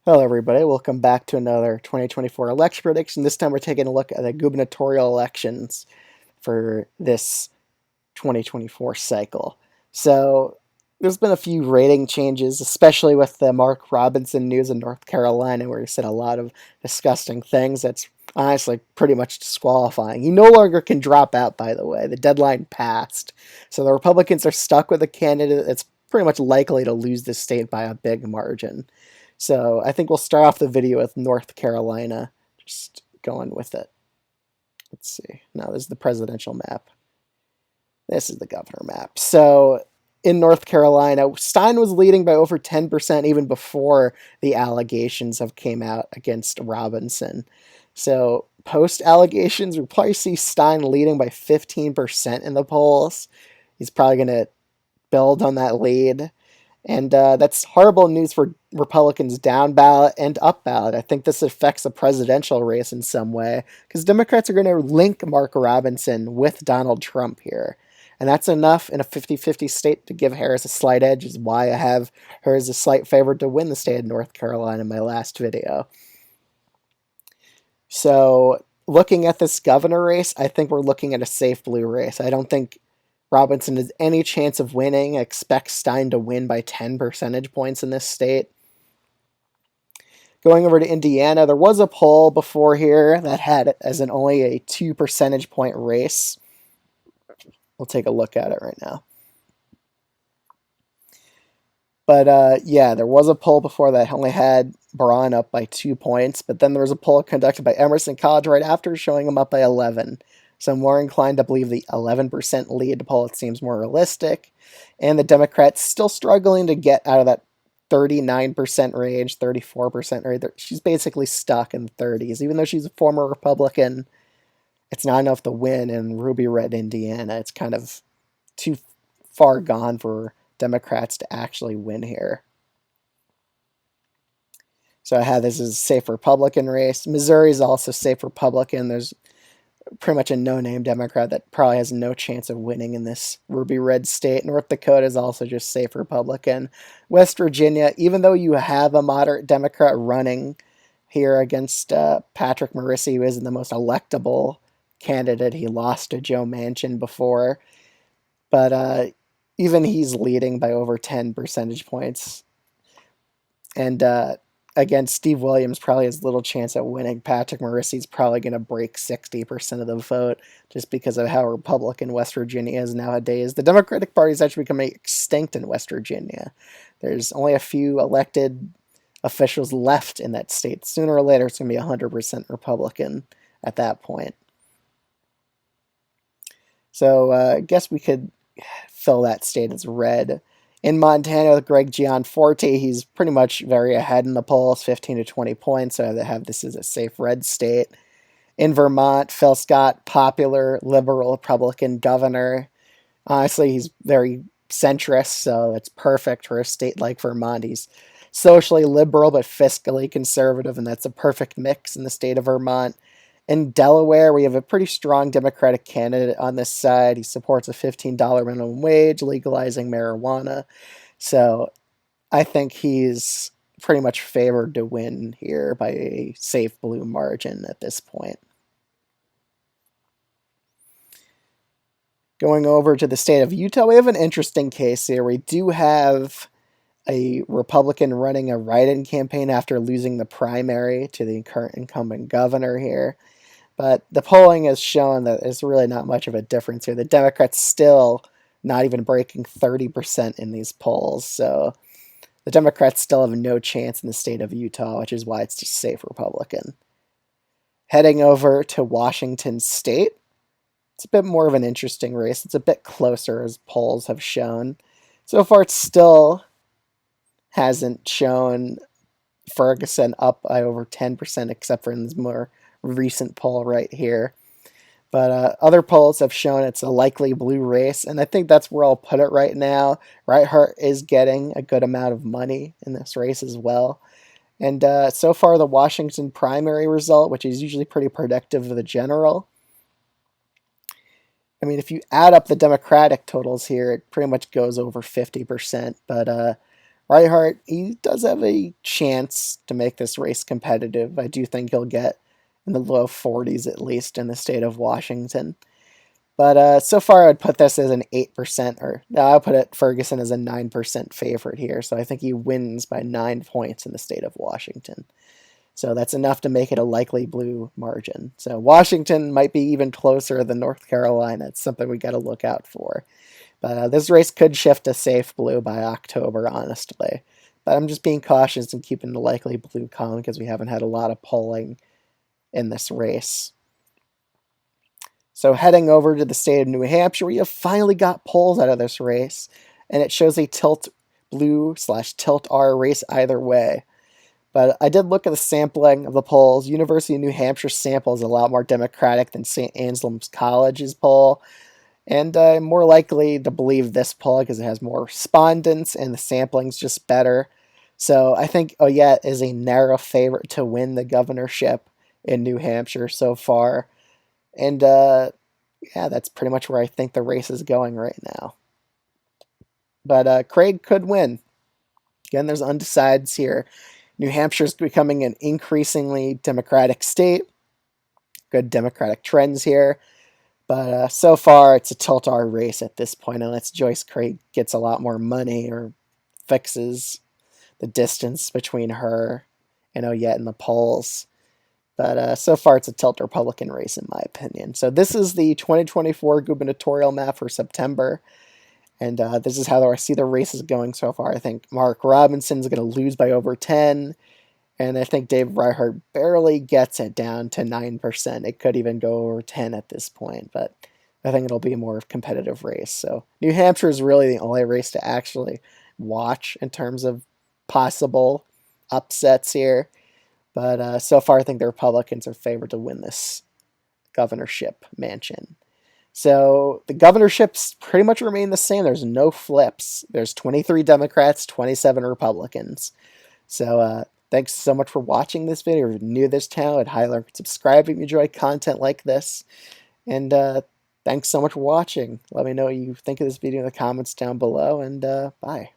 Hello, everybody. Welcome back to another 2024 election prediction. This time we're taking a look at the gubernatorial elections for this 2024 cycle. So, there's been a few rating changes, especially with the Mark Robinson news in North Carolina, where he said a lot of disgusting things that's honestly pretty much disqualifying. He no longer can drop out, by the way. The deadline passed. So, the Republicans are stuck with a candidate that's pretty much likely to lose the state by a big margin. So I think we'll start off the video with North Carolina, just going with it. Let's see. Now this is the presidential map. This is the governor map. So in North Carolina, Stein was leading by over 10% even before the allegations have came out against Robinson. So post allegations, we'll probably see Stein leading by 15% in the polls. He's probably going to build on that lead. And that's horrible news for Republicans down ballot and up ballot. I think this affects the presidential race in some way because Democrats are going to link Mark Robinson with Donald Trump here. And that's enough in a 50-50 state to give Harris a slight edge, is why I have her as a slight favorite to win the state of North Carolina in my last video. So looking at this governor race, I think we're looking at a safe blue race. I don't think Robinson has any chance of winning. I expect Stein to win by 10 percentage points in this state. Going over to Indiana, there was a poll before here that had it as an only a 2 percentage point race. We'll take a look at it right now. But yeah, there was a poll before that only had Braun up by 2 points, but then there was a poll conducted by Emerson College right after showing him up by 11. So I'm more inclined to believe the 11% lead poll. It seems more realistic. And the Democrats still struggling to get out of that 39% range, 34% range. She's basically stuck in the 30s. Even though she's a former Republican, it's not enough to win in Ruby Red, Indiana. It's kind of too far gone for Democrats to actually win here. So I have this as a safe Republican race. Missouri is also safe Republican. There's pretty much a no-name Democrat that probably has no chance of winning in this ruby red state. North Dakota is also just safe Republican. West Virginia, even though you have a moderate Democrat running here against Patrick Morrisey, who isn't the most electable candidate. He lost to Joe Manchin before. But even he's leading by over 10 percentage points. And again, Steve Williams probably has little chance at winning. Patrick Morrisey's probably going to break 60% of the vote just because of how Republican West Virginia is nowadays. The Democratic Party is actually becoming extinct in West Virginia. There's only a few elected officials left in that state. Sooner or later, it's going to be 100% Republican at that point. So I guess we could fill that state as red. In Montana, with Greg Gianforte, he's pretty much very ahead in the polls, 15 to 20 points, so I have this as a safe red state. In Vermont, Phil Scott, popular liberal Republican governor. Honestly, he's very centrist, so it's perfect for a state like Vermont. He's socially liberal but fiscally conservative, and that's a perfect mix in the state of Vermont. In Delaware, we have a pretty strong Democratic candidate on this side. He supports a $15 minimum wage, legalizing marijuana. So I think he's pretty much favored to win here by a safe blue margin at this point. Going over to the state of Utah, we have an interesting case here. We do have a Republican running a write-in campaign after losing the primary to the current incumbent governor here. But the polling has shown that there's really not much of a difference here. The Democrats still not even breaking 30% in these polls. So the Democrats still have no chance in the state of Utah, which is why it's just safe Republican. Heading over to Washington State, it's a bit more of an interesting race. It's a bit closer, as polls have shown. So far, it still hasn't shown Ferguson up by over 10%, except for in this more recent poll right here. But other polls have shown it's a likely blue race, and I think that's where I'll put it right now. Reithart is getting a good amount of money in this race as well. And so far, the Washington primary result, which is usually pretty predictive of the general, I mean, if you add up the Democratic totals here, it pretty much goes over 50%. But Reinhardt, he does have a chance to make this race competitive. I do think he'll get in the low 40s at least in the state of Washington. But so far, I'd put this as an 8%, or no, I'll put it Ferguson as a 9% favorite here. So I think he wins by 9 points in the state of Washington. So that's enough to make it a likely blue margin. So Washington might be even closer than North Carolina. It's something we got to look out for. But this race could shift to safe blue by October, honestly. But I'm just being cautious and keeping the likely blue column because we haven't had a lot of polling in this race. So heading over to the state of New Hampshire, we have finally got polls out of this race, and it shows a tilt blue / tilt R race either way. But I did look at the sampling of the polls. University of New Hampshire sample is a lot more Democratic than St. Anselm's College's poll. And I'm more likely to believe this poll because it has more respondents and the sampling's just better. So I think Oyette is a narrow favorite to win the governorship in New Hampshire so far. And yeah, that's pretty much where I think the race is going right now. But Craig could win. Again, there's undecideds here. New Hampshire's becoming an increasingly Democratic state. Good Democratic trends here. But so far, it's a tilt-R race at this point, unless Joyce Craig gets a lot more money or fixes the distance between her and Oyette in the polls. But so far, it's a tilt Republican race, in my opinion. So this is the 2024 gubernatorial map for September. And this is how I see the races going so far. I think Mark Robinson's going to lose by over 10. And I think Dave Reinhardt barely gets it down to 9%. It could even go over 10 at this point. But I think it'll be a more competitive race. So New Hampshire is really the only race to actually watch in terms of possible upsets here. But so far, I think the Republicans are favored to win this governorship mansion. So the governorships pretty much remain the same. There's no flips. There's 23 Democrats, 27 Republicans. So thanks so much for watching this video. If you're new to this channel, I'd highly recommend subscribing if you enjoy content like this. And thanks so much for watching. Let me know what you think of this video in the comments down below, and bye.